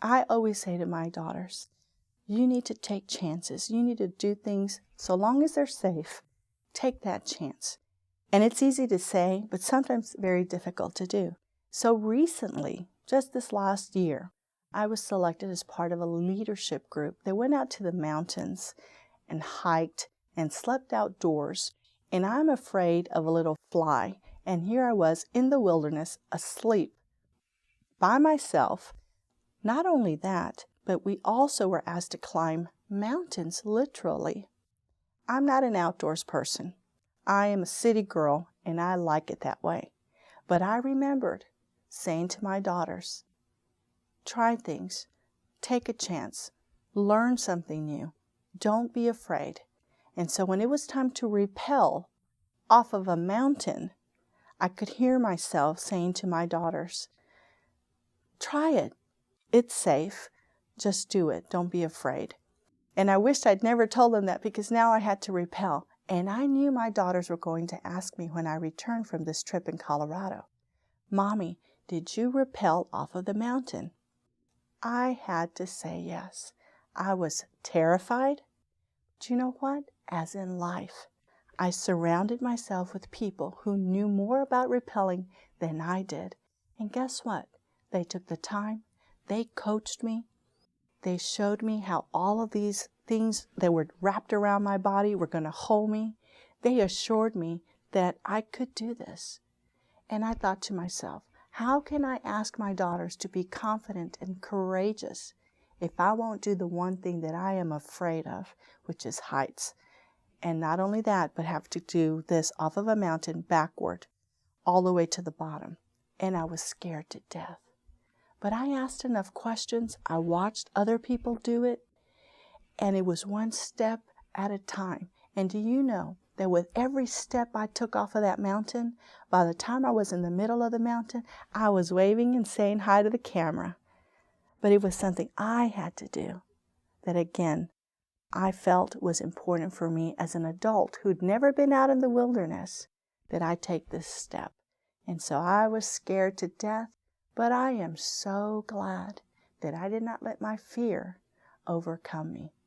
I always say to my daughters, you need to take chances. You need to do things so long as they're safe. Take that chance. And it's easy to say, but sometimes very difficult to do. So recently, just this last year, I was selected as part of a leadership group that went out to the mountains and hiked and slept outdoors. And I'm afraid of a little fly. And here I was in the wilderness, asleep by myself. Not only that, but we also were asked to climb mountains, literally. I'm not an outdoors person. I am a city girl, and I like it that way. But I remembered saying to my daughters, try things, take a chance, learn something new, don't be afraid. And so when it was time to rappel off of a mountain, I could hear myself saying to my daughters, try it. It's safe. Just do it. Don't be afraid. And I wished I'd never told them that, because now I had to rappel. And I knew my daughters were going to ask me when I returned from this trip in Colorado, Mommy, did you rappel off of the mountain? I had to say yes. I was terrified. But you know what? As in life, I surrounded myself with people who knew more about rappelling than I did. And guess what? They took the time. They coached me. They showed me how all of these things that were wrapped around my body were going to hold me. They assured me that I could do this. And I thought to myself, how can I ask my daughters to be confident and courageous if I won't do the one thing that I am afraid of, which is heights? And not only that, but have to do this off of a mountain backward, all the way to the bottom. And I was scared to death. But I asked enough questions. I watched other people do it. And it was one step at a time. And do you know that with every step I took off of that mountain, by the time I was in the middle of the mountain, I was waving and saying hi to the camera. But it was something I had to do that, again, I felt was important for me as an adult who'd never been out in the wilderness, that I take this step. And so I was scared to death, but I am so glad that I did not let my fear overcome me.